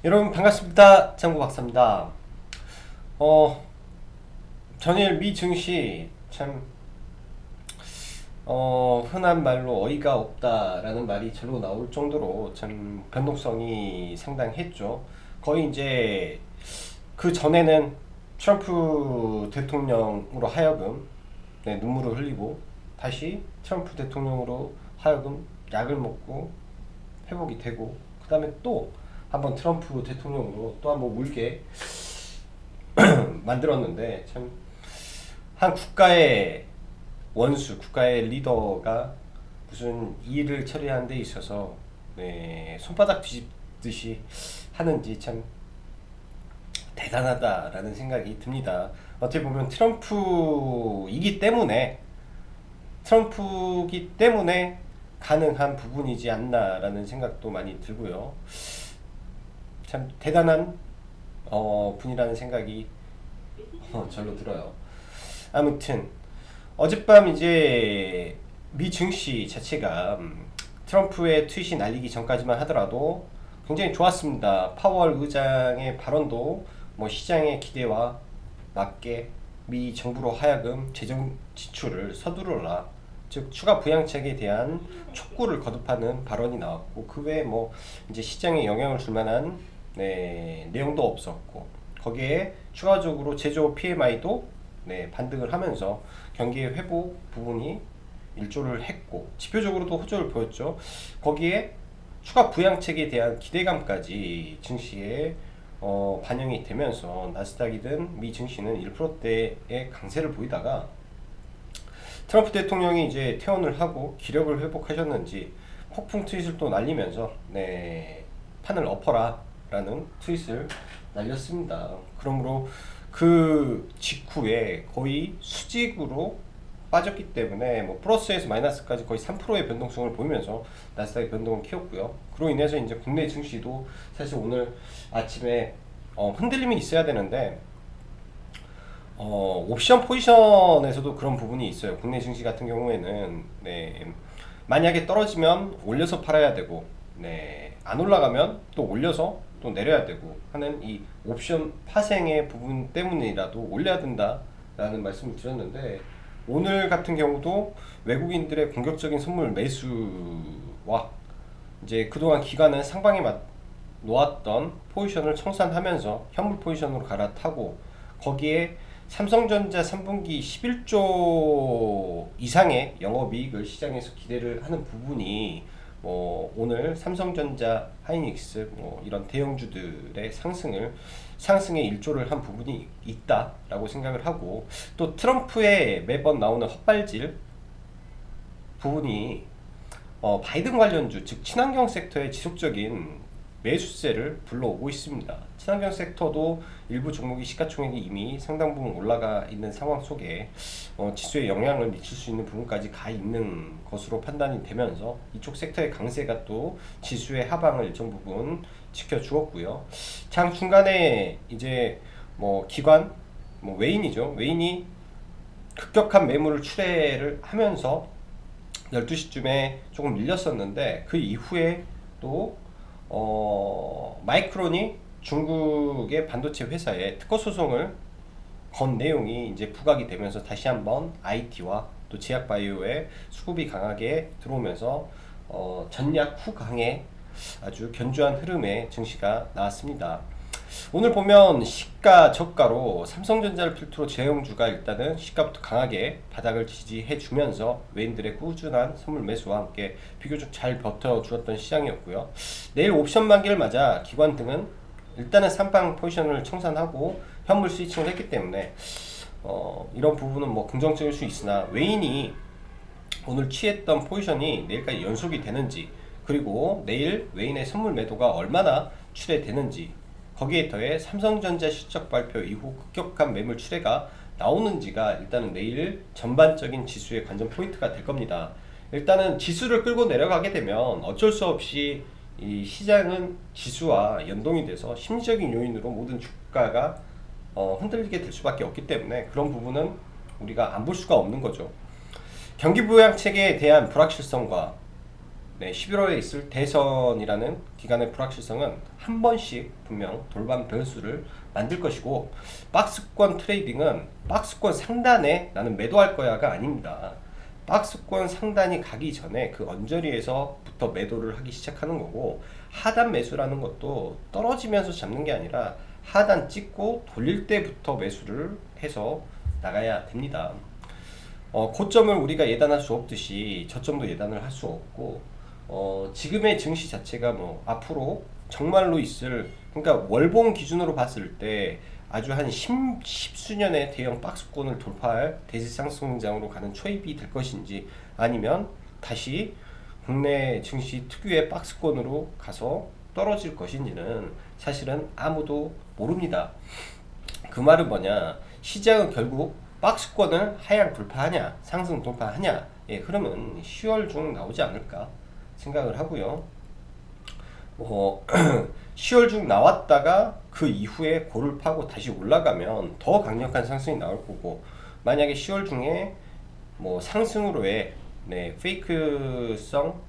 여러분 반갑습니다. 장구 박사입니다. 전일 미 증시 참 흔한 말로 어이가 없다라는 말이 절로 나올 정도로 참 변동성이 상당했죠. 거의 이제 그 전에는 트럼프 대통령으로 하여금 눈물을 흘리고 다시 트럼프 대통령으로 하여금 약을 먹고 회복이 되고 그 다음에 또 한번 트럼프 대통령으로 또 한번 울게 만들었는데 참 한 국가의 원수, 국가의 리더가 무슨 일을 처리하는 데 있어서 손바닥 뒤집듯이 하는지 참 대단하다라는 생각이 듭니다. 어떻게 보면 트럼프이기 때문에 가능한 부분이지 않나라는 생각도 많이 들고요. 참 대단한 분이라는 생각이 절로 들어요. 아무튼 어젯밤 이제 미 증시 자체가 트럼프의 트윗이 날리기 전까지만 하더라도 굉장히 좋았습니다. 파월 의장의 발언도 뭐 시장의 기대와 맞게 미 정부로 하여금 재정 지출을 서두르라, 즉 추가 부양책에 대한 촉구를 거듭하는 발언이 나왔고, 그 외에 뭐 이제 시장에 영향을 줄 만한 내용도 없었고, 거기에 추가적으로 제조 PMI도 반등을 하면서 경기의 회복 부분이 일조를 했고 지표적으로도 호조를 보였죠. 거기에 추가 부양책에 대한 기대감까지 증시에 반영이 되면서 나스닥이든 미 증시는 1%대의 강세를 보이다가 트럼프 대통령이 이제 퇴원을 하고 기력을 회복하셨는지 폭풍 트윗을 또 날리면서 판을 엎어라 라는 트윗을 날렸습니다. 그러므로 그 직후에 거의 수직으로 빠졌기 때문에 뭐 플러스에서 마이너스까지 거의 3%의 변동성을 보이면서 나스닥의 변동을 키웠고요. 그로 인해서 이제 국내 증시도 사실 오늘 아침에 흔들림이 있어야 되는데 옵션 포지션에서도 그런 부분이 있어요. 국내 증시 같은 경우에는 만약에 떨어지면 올려서 팔아야 되고, 안 올라가면 또 올려서 또 내려야 되고 하는 이 옵션 파생의 부분 때문이라도 올려야 된다라는 말씀을 드렸는데, 오늘 같은 경우도 외국인들의 공격적인 선물 매수와 이제 그동안 기관은 상방에 놓았던 포지션을 청산하면서 현물 포지션으로 갈아타고, 거기에 삼성전자 3분기 11조 이상의 영업이익을 시장에서 기대를 하는 부분이 뭐 오늘 삼성전자, 하이닉스 뭐 이런 대형주들의 상승에 일조를 한 부분이 있다라고 생각을 하고, 또 트럼프의 매번 나오는 헛발질 부분이 바이든 관련주, 즉 친환경 섹터의 지속적인 매수세를 불러오고 있습니다. 친환경 섹터도 일부 종목이 시가총액이 이미 상당 부분 올라가 있는 상황 속에 지수에 영향을 미칠 수 있는 부분까지 가 있는 것으로 판단이 되면서 이쪽 섹터의 강세가 또 지수의 하방을 일정 부분 지켜주었고요. 장 중간에 이제 뭐 기관, 뭐 외인이 급격한 매물을 출회를 하면서 12시쯤에 조금 밀렸었는데, 그 이후에 또 마이크론이 중국의 반도체 회사에 특허 소송을 건 내용이 이제 부각이 되면서 다시 한번 IT와 또 제약바이오의 수급이 강하게 들어오면서 전략 후강에 아주 견조한 흐름의 증시가 나왔습니다. 오늘 보면 시가 저가로 삼성전자를 필두로 제형주가 일단은 시가부터 강하게 바닥을 지지해 주면서 외인들의 꾸준한 선물 매수와 함께 비교적 잘 버텨주었던 시장이었고요. 내일 옵션 만기를 맞아 기관 등은 일단은 삼방 포지션을 청산하고 현물 스위칭을 했기 때문에 이런 부분은 뭐 긍정적일 수 있으나, 외인이 오늘 취했던 포지션이 내일까지 연속이 되는지, 그리고 내일 외인의 선물 매도가 얼마나 출회되는지, 거기에 더해 삼성전자 실적 발표 이후 급격한 매물 출회가 나오는지가 일단은 내일 전반적인 지수의 관전 포인트가 될 겁니다. 일단은 지수를 끌고 내려가게 되면 어쩔 수 없이 이 시장은 지수와 연동이 돼서 심리적인 요인으로 모든 주가가 흔들리게 될 수밖에 없기 때문에 그런 부분은 우리가 안 볼 수가 없는 거죠. 경기 부양책에 대한 불확실성과 네, 11월에 있을 대선이라는 기간의 불확실성은 한 번씩 분명 돌발 변수를 만들 것이고, 박스권 트레이딩은 박스권 상단에 나는 매도할 거야가 아닙니다. 박스권 상단이 가기 전에 그 언저리에서부터 매도를 하기 시작하는 거고, 하단 매수라는 것도 떨어지면서 잡는 게 아니라 하단 찍고 돌릴 때부터 매수를 해서 나가야 됩니다. 고점을 우리가 예단할 수 없듯이 저점도 예단을 할 수 없고, 지금의 증시 자체가 뭐 앞으로 정말로 있을, 그러니까 월봉 기준으로 봤을 때 아주 한 십수년의 대형 박스권을 돌파할 대지 상승장으로 가는 초입이 될 것인지, 아니면 다시 국내 증시 특유의 박스권으로 가서 떨어질 것인지는 사실은 아무도 모릅니다. 그 말은 뭐냐, 시장은 결국 박스권을 하향 돌파하냐 상승 돌파하냐, 예, 흐름은 10월 중 나오지 않을까 생각을 하고요. 10월 중 나왔다가 그 이후에 고를 파고 다시 올라가면 더 강력한 상승이 나올 거고, 만약에 10월 중에 뭐 상승으로의 네, 페이크성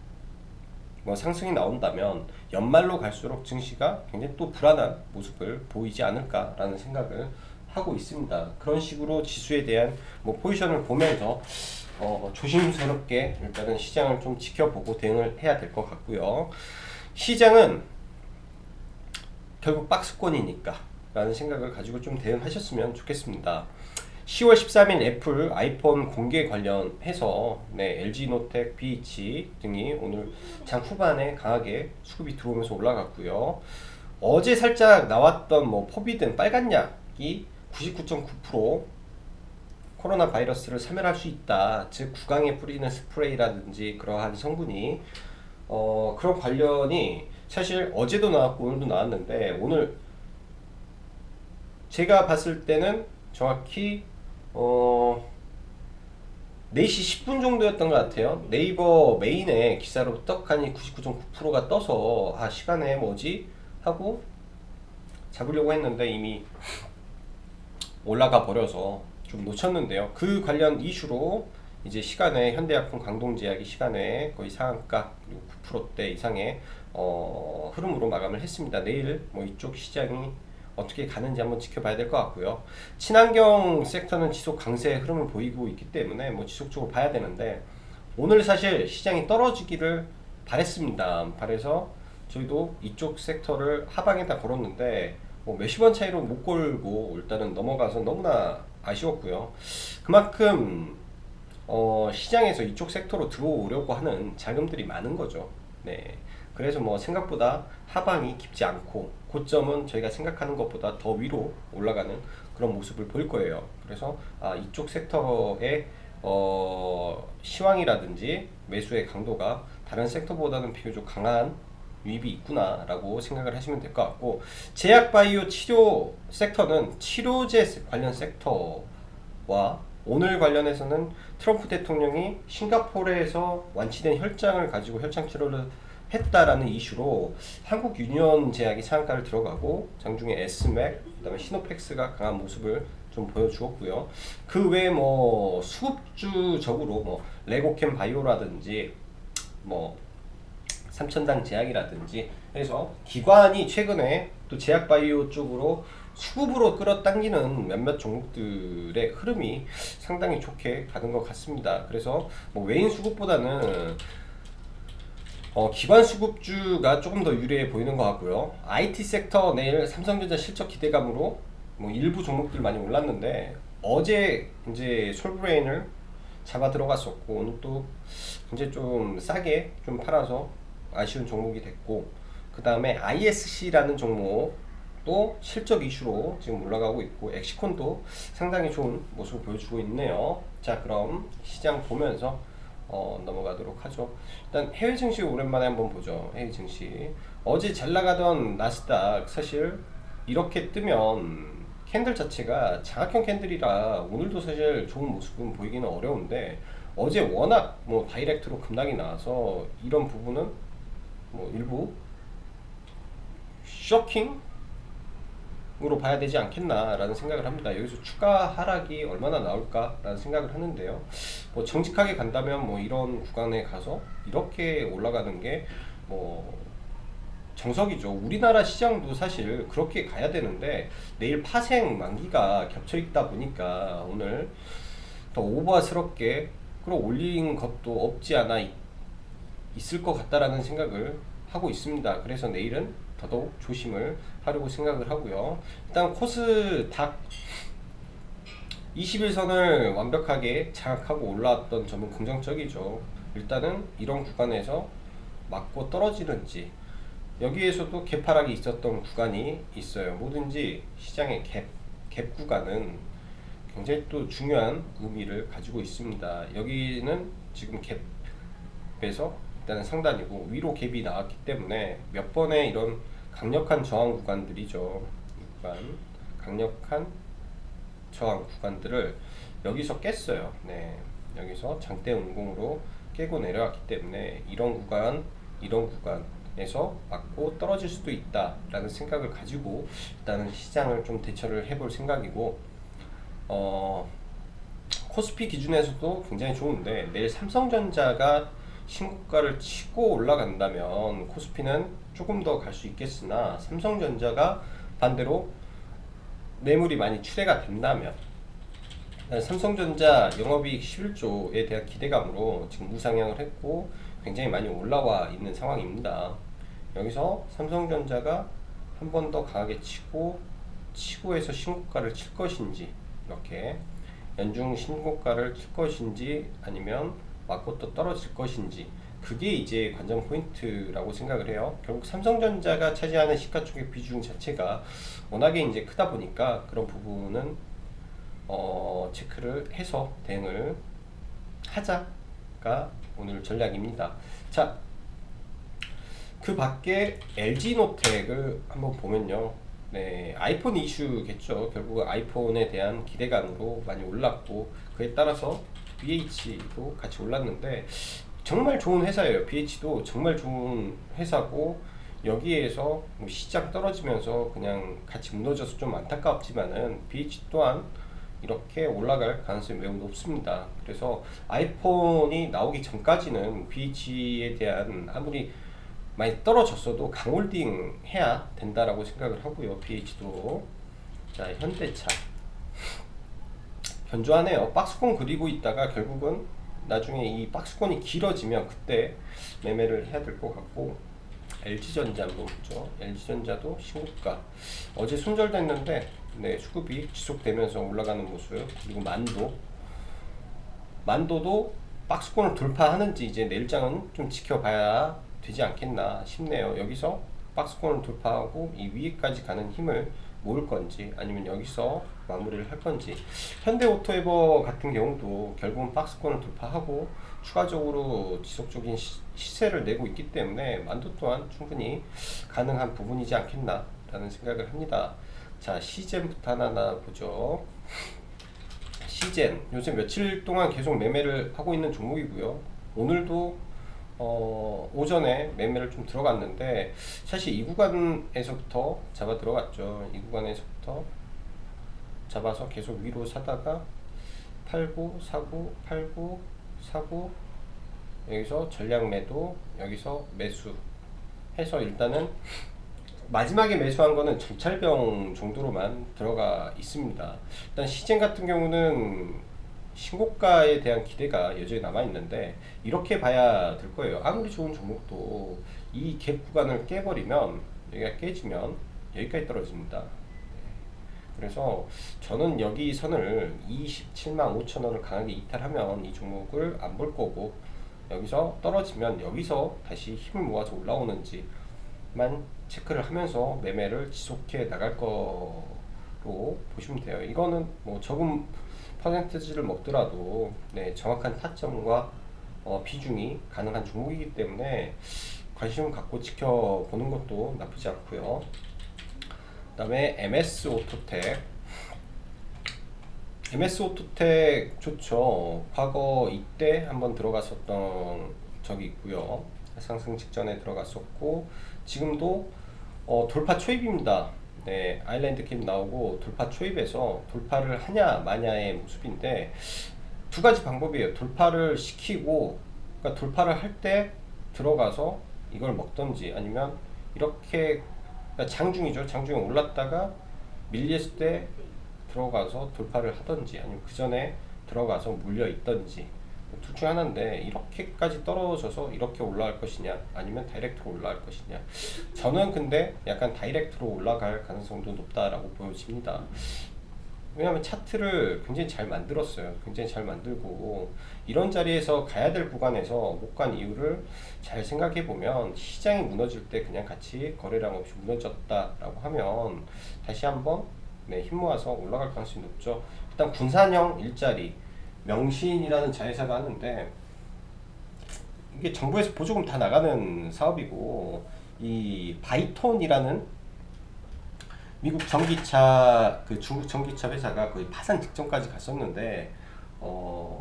뭐 상승이 나온다면 연말로 갈수록 증시가 굉장히 또 불안한 모습을 보이지 않을까라는 생각을 하고 있습니다. 그런 식으로 지수에 대한 뭐 포지션을 보면서 조심스럽게 일단은 시장을 좀 지켜보고 대응을 해야 될 것 같고요. 시장은 결국 박스권이니까 라는 생각을 가지고 좀 대응하셨으면 좋겠습니다. 10월 13일 애플 아이폰 공개 관련해서 네, LG노텍, BH 등이 오늘 장 후반에 강하게 수급이 들어오면서 올라갔고요. 어제 살짝 나왔던 뭐 포비든 빨간 약이 99.9% 코로나 바이러스를 사멸할 수 있다, 즉 구강에 뿌리는 스프레이라든지 그러한 성분이 그런 관련이 사실 어제도 나왔고 오늘도 나왔는데, 오늘 제가 봤을 때는 정확히 4시 10분 정도였던 것 같아요. 네이버 메인에 기사로 떡하니 99.9%가 떠서 아 시간에 뭐지 하고 잡으려고 했는데 이미 올라가 버려서 좀 놓쳤는데요. 그 관련 이슈로 이제 시간에 현대약품, 광동제약이 시간에 거의 상한가 그리고 9%대 이상의 흐름으로 마감을 했습니다. 내일 뭐 이쪽 시장이 어떻게 가는지 한번 지켜봐야 될 것 같고요. 친환경 섹터는 지속 강세 흐름을 보이고 있기 때문에 뭐 지속적으로 봐야 되는데, 오늘 사실 시장이 떨어지기를 바랬습니다. 바래서 저희도 이쪽 섹터를 하방에다 걸었는데 뭐 몇십 원 차이로 못 걸고 일단은 넘어가서 너무나 아쉬웠고요. 그만큼 시장에서 이쪽 섹터로 들어오려고 하는 자금들이 많은 거죠. 네. 그래서 뭐 생각보다 하방이 깊지 않고 고점은 저희가 생각하는 것보다 더 위로 올라가는 그런 모습을 볼 거예요. 그래서 이쪽 섹터의 시황이라든지 매수의 강도가 다른 섹터보다는 비교적 강한 유입이 있구나 라고 생각을 하시면 될 것 같고, 제약바이오 치료 섹터는 치료제 관련 섹터와 오늘 관련해서는 트럼프 대통령이 싱가포르에서 완치된 혈장을 가지고 혈장 치료를 했다라는 이슈로 한국 유니온 제약이 상한가를 들어가고, 장중에 에스맥, 그다음에 시노펙스가 강한 모습을 좀 보여주었고요. 그 외에 뭐 수급주적으로 뭐 레고캠 바이오라든지 뭐 삼천당 제약이라든지 해서 기관이 최근에 또 제약바이오 쪽으로 수급으로 끌어당기는 몇몇 종목들의 흐름이 상당히 좋게 가는 것 같습니다. 그래서 뭐 외인 수급보다는 기관 수급주가 조금 더 유리해 보이는 것 같고요. IT 섹터 내일 삼성전자 실적 기대감으로 뭐 일부 종목들 많이 올랐는데, 어제 이제 솔브레인을 잡아 들어갔었고 오늘 또 이제 좀 싸게 좀 팔아서 아쉬운 종목이 됐고, 그 다음에 ISC라는 종목도 실적 이슈로 지금 올라가고 있고, 엑시콘도 상당히 좋은 모습을 보여주고 있네요. 자, 그럼 시장 보면서 넘어가도록 하죠. 일단 해외 증시 오랜만에 한번 보죠. 해외 증시 어제 잘 나가던 나스닥, 사실 이렇게 뜨면 캔들 자체가 장악형 캔들이라 오늘도 사실 좋은 모습은 보이기는 어려운데, 어제 워낙 뭐 다이렉트로 급락이 나와서 이런 부분은 뭐 일부 쇼킹 시장으로 봐야 되지 않겠나라는 생각을 합니다. 여기서 추가 하락이 얼마나 나올까라는 생각을 하는데요. 뭐 정직하게 간다면 뭐 이런 구간에 가서 이렇게 올라가는 게뭐 정석이죠. 우리나라 시장도 사실 그렇게 가야 되는데 내일 파생 만기가 겹쳐 있다 보니까 오늘 더 오버스럽게 끌어올린 것도 없지 않아 있을 것 같다라는 생각을 하고 있습니다. 그래서 내일은 더더욱 조심을 하려고 생각을 하고요. 일단 코스닥 21선을 완벽하게 장악하고 올라왔던 점은 긍정적이죠. 일단은 이런 구간에서 맞고 떨어지는지, 여기에서도 갭하락이 있었던 구간이 있어요. 뭐든지 시장의 갭 구간은 굉장히 또 중요한 의미를 가지고 있습니다. 여기는 지금 갭에서 일단은 상단이고 위로 갭이 나왔기 때문에 몇 번의 이런 강력한 저항 구간들이죠. 구간, 강력한 저항 구간들을 여기서 깼어요. 네, 여기서 장대 운공으로 깨고 내려왔기 때문에 이런 구간에서 맞고 떨어질 수도 있다라는 생각을 가지고 일단은 시장을 좀 대처를 해볼 생각이고, 코스피 기준에서도 굉장히 좋은데 내일 삼성전자가 신고가를 치고 올라간다면 코스피는 조금 더 갈 수 있겠으나, 삼성전자가 반대로 매물이 많이 출회가 된다면 삼성전자 영업이익 11조에 대한 기대감으로 지금 우상향을 했고 굉장히 많이 올라와 있는 상황입니다. 여기서 삼성전자가 한 번 더 강하게 치고 해서 신고가를 칠 것인지, 이렇게 연중 신고가를 칠 것인지 아니면 맞고 또 떨어질 것인지, 그게 이제 관전 포인트라고 생각을 해요. 결국 삼성전자가 차지하는 시가총액 비중 자체가 워낙에 이제 크다 보니까 그런 부분은 체크를 해서 대응을 하자가 오늘 전략입니다. 자, 그 밖에 LG노텍을 한번 보면요. 네, 아이폰 이슈겠죠. 결국 아이폰에 대한 기대감으로 많이 올랐고, 그에 따라서 BH도 같이 올랐는데 정말 좋은 회사예요. BH도 정말 좋은 회사고, 여기에서 뭐 시장 떨어지면서 그냥 같이 무너져서 좀 안타깝지만은 BH 또한 이렇게 올라갈 가능성이 매우 높습니다. 그래서 아이폰이 나오기 전까지는 BH에 대한 아무리 많이 떨어졌어도 강홀딩 해야 된다라고 생각을 하고요. BH도. 자, 현대차 견조하네요. 박스권 그리고 있다가 결국은 나중에 이 박스권이 길어지면 그때 매매를 해야 될 것 같고, LG전자 한번 보죠. LG전자도 신고가 어제 손절됐는데 네, 수급이 지속되면서 올라가는 모습. 그리고 만도도 박스권을 돌파하는지 이제 내일장은 좀 지켜봐야 되지 않겠나 싶네요. 여기서 박스권을 돌파하고 이 위에까지 가는 힘을 모을 건지 아니면 여기서 마무리를 할 건지. 현대오토에버 같은 경우도 결국은 박스권을 돌파하고 추가적으로 지속적인 시세를 내고 있기 때문에 만도 또한 충분히 가능한 부분이지 않겠나 라는 생각을 합니다. 자, 시젠부터 하나 보죠. 시젠 요새 며칠 동안 계속 매매를 하고 있는 종목이고요. 오늘도 오전에 매매를 좀 들어갔는데 사실 이 구간에서부터 잡아 들어갔죠. 이 구간에서부터 잡아서 계속 위로 사다가 팔고 사고 팔고 사고, 여기서 전량 매도, 여기서 매수 해서 일단은 마지막에 매수한 거는 정찰병 정도로만 들어가 있습니다. 일단 시젠 같은 경우는 신고가에 대한 기대가 여전히 남아 있는데 이렇게 봐야 될 거예요. 아무리 좋은 종목도 이 갭 구간을 깨버리면, 여기가 깨지면 여기까지 떨어집니다. 그래서 저는 여기 선을 27만 5천 원을 강하게 이탈하면 이 종목을 안 볼 거고, 여기서 떨어지면 여기서 다시 힘을 모아서 올라오는지만 체크를 하면서 매매를 지속해 나갈 거로 보시면 돼요. 이거는 뭐 적은 퍼센트지를 먹더라도 네, 정확한 타점과 비중이 가능한 종목이기 때문에 관심을 갖고 지켜보는 것도 나쁘지 않고요. 그 다음에 MS 오토텍 좋죠. 과거 이때 한번 들어갔었던 적이 있고요. 상승 직전에 들어갔었고 지금도 돌파 초입입니다. 네, 아일랜드 캡 나오고 돌파 초입에서 돌파를 하냐 마냐의 모습인데 두 가지 방법이에요. 돌파를 시키고, 그러니까 돌파를 할 때 들어가서 이걸 먹던지, 아니면 이렇게, 그러니까 장중이죠. 장중에 올랐다가 밀렸을 때 들어가서 돌파를 하던지, 아니면 그 전에 들어가서 물려 있던지, 둘 중 하나인데, 이렇게까지 떨어져서 이렇게 올라갈 것이냐 아니면 다이렉트로 올라갈 것이냐. 저는 근데 약간 다이렉트로 올라갈 가능성도 높다라고 보여집니다. 왜냐하면 차트를 굉장히 잘 만들었어요. 굉장히 잘 만들고, 이런 자리에서 가야 될 구간에서 못 간 이유를 잘 생각해 보면, 시장이 무너질 때 그냥 같이 거래량 없이 무너졌다라고 하면 다시 한번 네, 힘 모아서 올라갈 가능성이 높죠. 일단 군산형 일자리, 명신이라는 자회사가 하는데, 이게 정부에서 보조금 다 나가는 사업이고, 이 바이톤이라는 미국 전기차, 그 중국 전기차 회사가 거의 파산 직전까지 갔었는데,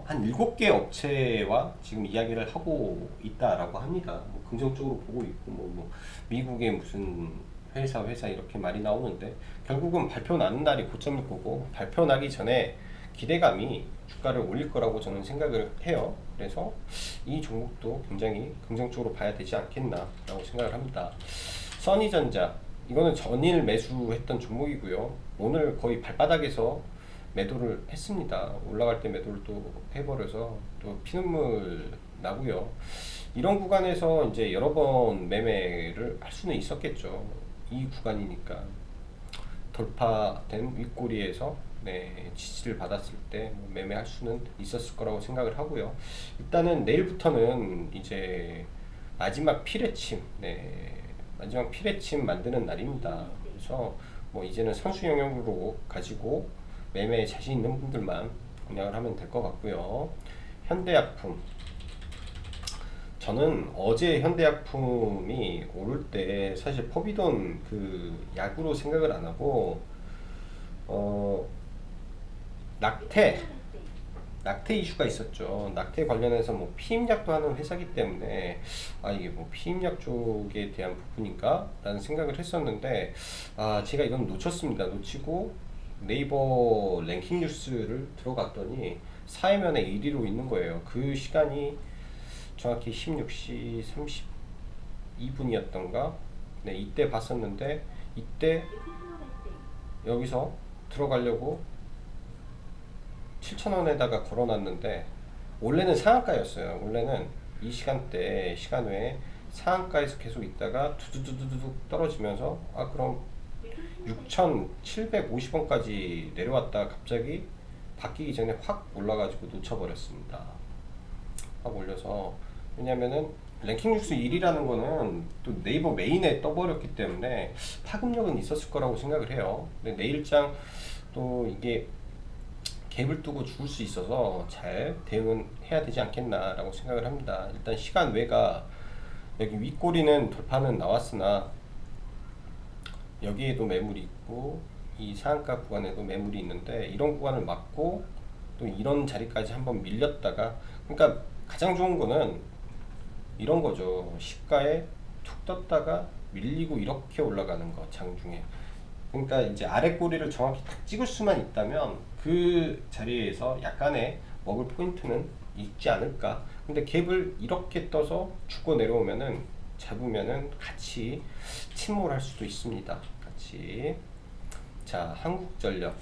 한 7개 업체와 지금 이야기를 하고 있다라고 합니다. 뭐 긍정적으로 보고 있고, 미국의 무슨 회사 이렇게 말이 나오는데, 결국은 발표 나는 날이 고점일 거고, 발표 나기 전에 기대감이 주가를 올릴 거라고 저는 생각을 해요. 그래서 이 종목도 굉장히 긍정적으로 봐야 되지 않겠나라고 생각을 합니다. 써니전자, 이거는 전일 매수했던 종목이고요. 오늘 거의 발바닥에서 매도를 했습니다. 올라갈 때 매도를 또 해버려서 또 피눈물 나고요. 이런 구간에서 이제 여러 번 매매를 할 수는 있었겠죠. 이 구간이니까. 돌파된 윗꼬리에서 네, 지지를 받았을 때 매매할 수는 있었을 거라고 생각을 하고요. 일단은 내일부터는 이제 마지막 피레침, 네, 마지막 피레침 만드는 날입니다. 그래서 뭐 이제는 선수 영역으로 가지고 매매에 자신 있는 분들만 공략을 하면 될 것 같고요. 현대약품, 저는 어제 현대약품이 오를 때 사실 포비돈 그 약으로 생각을 안 하고, 어 낙태 낙태 이슈가 있었죠. 낙태 관련해서 뭐 피임약도 하는 회사기 때문에, 아 이게 뭐 피임약 쪽에 대한 부분인가 라는 생각을 했었는데, 아 제가 이건 놓쳤습니다. 놓치고 네이버 랭킹 뉴스를 들어갔더니 사회면에 1위로 있는 거예요. 그 시간이 정확히 16시 32분이었던가. 네, 이때 봤었는데, 이때 여기서 들어가려고 7,000원에다가 걸어놨는데, 원래는 상한가였어요. 원래는 이 시간대 시간외에 상한가에서 계속 있다가 두두두두둑 떨어지면서, 아 그럼 6,750원까지 내려왔다 갑자기 바뀌기 전에 확 올라가지고 놓쳐버렸습니다. 확 올려서. 왜냐면은 랭킹 뉴스 1위라는 거는 또 네이버 메인에 떠버렸기 때문에 파급력은 있었을 거라고 생각을 해요. 근데 내일장 또 이게 갭을 두고 죽을 수 있어서 잘 대응은 해야 되지 않겠나라고 생각을 합니다. 일단 시간 외가 여기 윗꼬리는 돌파는 나왔으나 여기에도 매물이 있고 이 상한가 구간에도 매물이 있는데, 이런 구간을 막고 또 이런 자리까지 한번 밀렸다가, 그러니까 가장 좋은 거는 이런 거죠. 시가에 툭 떴다가 밀리고 이렇게 올라가는 거, 장중에. 그러니까 이제 아래 꼬리를 정확히 딱 찍을 수만 있다면 그 자리에서 약간의 먹을 포인트는 있지 않을까. 근데 갭을 이렇게 떠서 죽고 내려오면은, 잡으면은 같이 침몰할 수도 있습니다. 같이. 자, 한국전력.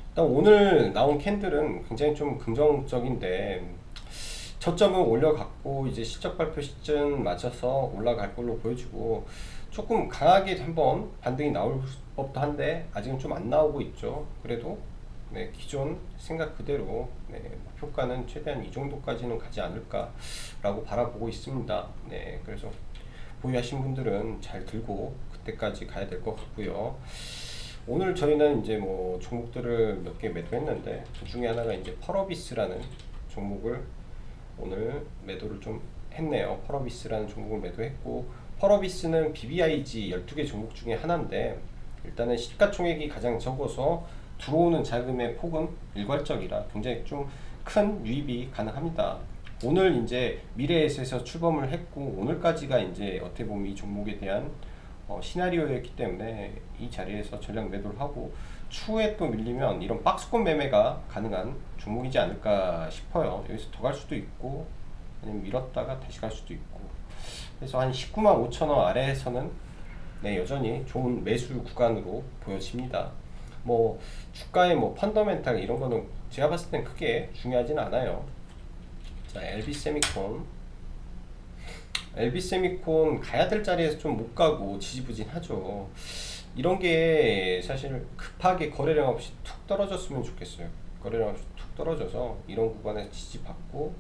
일단 오늘 나온 캔들은 굉장히 좀 긍정적인데, 저점은 올려갔고 이제 실적 발표 시점 맞춰서 올라갈 걸로 보여지고, 조금 강하게 한번 반등이 나올 법도 한데 아직은 좀 안 나오고 있죠. 그래도 네, 기존 생각 그대로 네, 목표가는 최대한 이 정도까지는 가지 않을까라고 바라보고 있습니다. 네, 그래서 보유하신 분들은 잘 들고 그때까지 가야 될 것 같고요. 오늘 저희는 이제 뭐 종목들을 몇 개 매도했는데, 그 중에 하나가 이제 펄어비스라는 종목을 오늘 매도를 좀 했네요. 펄어비스라는 종목을 매도했고, 펄어비스는 BBIG 12개 종목 중에 하나인데, 일단은 시가총액이 가장 적어서 들어오는 자금의 폭은 일괄적이라 굉장히 좀 큰 유입이 가능합니다. 오늘 이제 미래에셋에서 출범을 했고 오늘까지가 이제 어떻게 보면 이 종목에 대한 시나리오였기 때문에 이 자리에서 전략 매도를 하고 추후에 또 밀리면 이런 박스권 매매가 가능한 종목이지 않을까 싶어요. 여기서 더 갈 수도 있고 아니면 밀었다가 다시 갈 수도 있고, 그래서 한 19만 5천 원 아래에서는 네, 여전히 좋은 매수 구간으로 보여집니다. 뭐 주가의 뭐 펀더멘탈 이런 거는 제가 봤을 땐 크게 중요하진 않아요. 자, LB세미콘 가야 될 자리에서 좀 못 가고 지지부진하죠. 이런 게 사실 급하게 거래량 없이 툭 떨어졌으면 좋겠어요. 거래량 없이 툭 떨어져서 이런 구간에서 지지받고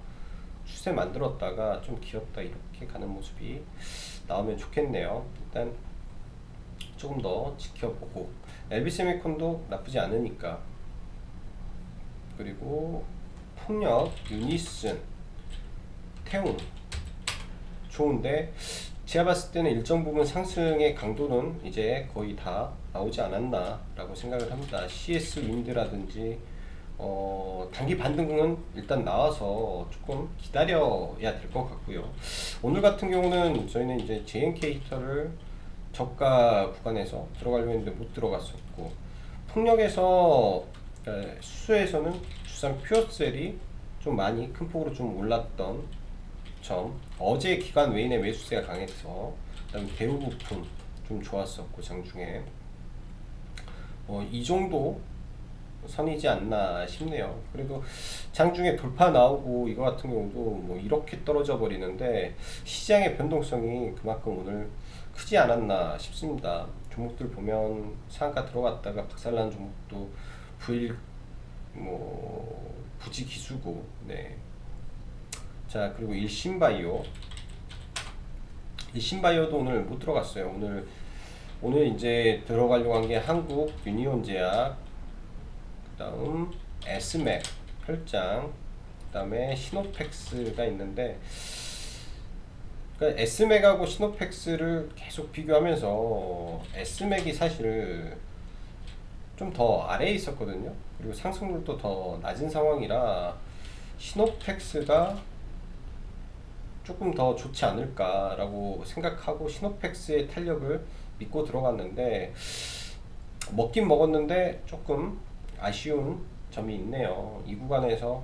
추세 만들었다가 좀 길었다 이렇게 가는 모습이 나오면 좋겠네요. 일단 조금 더 지켜보고, LB세미콘도 나쁘지 않으니까. 그리고 풍력, 유니슨, 태웅 좋은데 제가 봤을 때는 일정 부분 상승의 강도는 이제 거의 다 나오지 않았나 라고 생각을 합니다. CS 윈드라든지 단기 반등은 일단 나와서 조금 기다려야 될 것 같고요. 오늘 같은 경우는 저희는 이제 JNK 히터를 저가 구간에서 들어가려고 했는데 못 들어갔었고, 폭력에서 수소에서는 주산 퓨어셀이 좀 많이 큰 폭으로 좀 올랐던 점, 어제 기관 외인의 매수세가 강해서, 그다음에 대우 부품 좀 좋았었고 장중에 이 정도 선이지 않나 싶네요. 그래도 장중에 돌파 나오고 이거 같은 경우도 뭐 이렇게 떨어져 버리는데 시장의 변동성이 그만큼 오늘 크지 않았나 싶습니다. 종목들 보면 상한가 들어갔다가 박살난 종목도 부일 뭐 부지 기수고. 네. 자, 그리고 일신바이오도 오늘 못 들어갔어요. 오늘 이제 들어가려고 한 게 한국 유니온제약, 그다음 에스맥 혈장, 그다음에 시노펙스가 있는데, 그러니까 에스맥하고 시노펙스를 계속 비교하면서 에스맥이 사실 좀 더 아래에 있었거든요. 그리고 상승률도 더 낮은 상황이라 시노펙스가 조금 더 좋지 않을까라고 생각하고 시노펙스의 탄력을 믿고 들어갔는데, 먹긴 먹었는데 조금 아쉬운 점이 있네요. 이 구간에서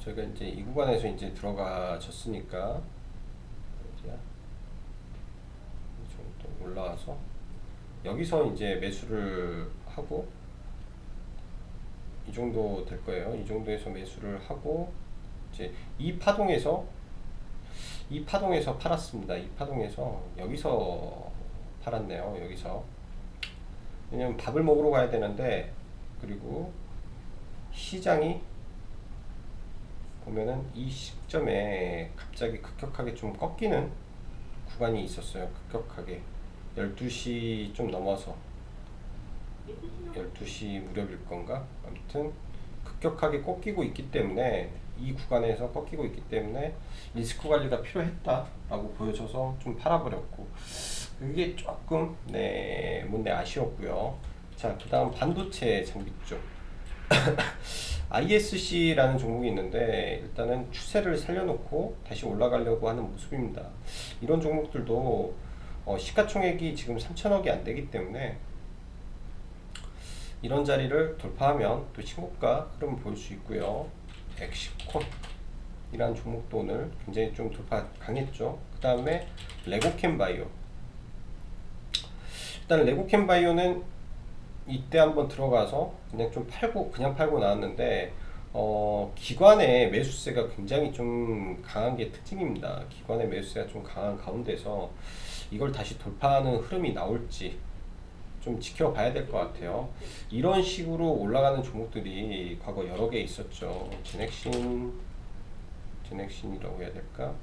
저희가 이제 이 구간에서 이제 들어가졌으니까 좀 올라와서 여기서 이제 매수를 하고, 이 정도 될 거예요. 이 정도에서 매수를 하고 이제 이 파동에서 팔았습니다. 이 파동에서 여기서 팔았네요. 여기서, 왜냐면 밥을 먹으러 가야 되는데, 그리고 시장이 보면은 이 시점에 갑자기 급격하게 좀 꺾이는 구간이 있었어요. 급격하게 12시 좀 넘어서 12시 무렵일 건가? 아무튼 급격하게 꺾이고 있기 때문에, 이 구간에서 꺾이고 있기 때문에 리스크 관리가 필요했다라고 보여져서 좀 팔아버렸고, 그게 조금 못내 아쉬웠고요. 자, 그 다음 반도체 장비 쪽 ISC라는 종목이 있는데, 일단은 추세를 살려놓고 다시 올라가려고 하는 모습입니다. 이런 종목들도 시가총액이 지금 3천억이 안 되기 때문에 이런 자리를 돌파하면 또 신고가 흐름을 보일 수 있고요. 엑시콘 이라는 종목도 오늘 굉장히 좀 돌파 강했죠. 그 다음에 레고캠바이오. 일단 레고캠바이오는 이때 한번 들어가서 그냥 팔고 나왔는데, 기관의 매수세가 굉장히 좀 강한 게 특징입니다. 기관의 매수세가 좀 강한 가운데서 이걸 다시 돌파하는 흐름이 나올지 좀 지켜봐야 될 것 같아요. 이런 식으로 올라가는 종목들이 과거 여러 개 있었죠. 제넥신이라고 해야 될까?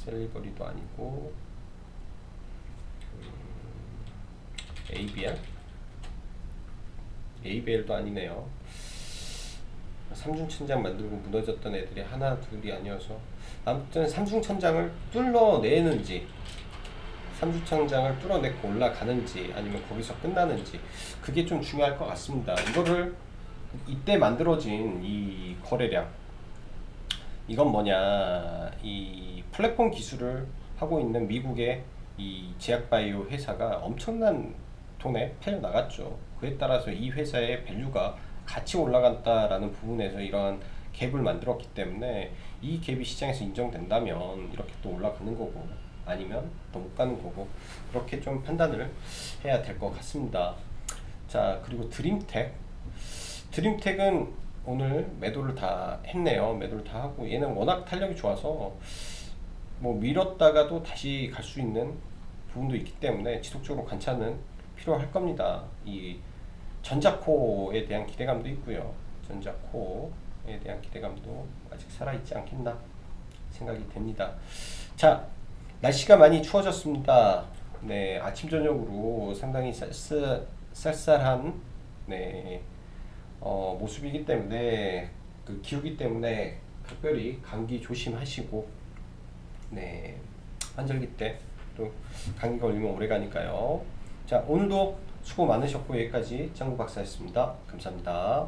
셀리버리도 아니고, ABL도 아니네요. 삼중천장 만들고 무너졌던 애들이 하나 둘이 아니어서, 아무튼 삼중천장을 뚫어내는지 삼주창장을 뚫어내고 올라가는지 아니면 거기서 끝나는지 그게 좀 중요할 것 같습니다. 이거를 이때 만들어진 이 거래량 이건 뭐냐 이 플랫폼 기술을 하고 있는 미국의 이 제약바이오 회사가 엄청난 돈에 팔려 나갔죠. 그에 따라서 이 회사의 밸류가 같이 올라간다라는 부분에서 이러한 갭을 만들었기 때문에 이 갭이 시장에서 인정된다면 이렇게 또 올라가는 거고 아니면 또 못 가는 거고 그렇게 좀 판단을 해야 될 것 같습니다. 자 그리고 드림텍은 오늘 매도를 다 했네요. 매도를 다 하고 얘는 워낙 탄력이 좋아서 뭐 밀었다가도 다시 갈 수 있는 부분도 있기 때문에 지속적으로 관찰은 필요할 겁니다. 이 전자코에 대한 기대감도 있고요. 전자코에 대한 기대감도 아직 살아있지 않겠나 생각이 됩니다. 자, 날씨가 많이 추워졌습니다. 네, 아침 저녁으로 상당히 쌀쌀한 네, 모습이기 때문에 그 기후기 때문에 특별히 감기 조심하시고 네, 환절기 때 또 감기 걸리면 오래 가니까요. 자, 오늘도 수고 많으셨고 여기까지 짱구 박사였습니다. 감사합니다.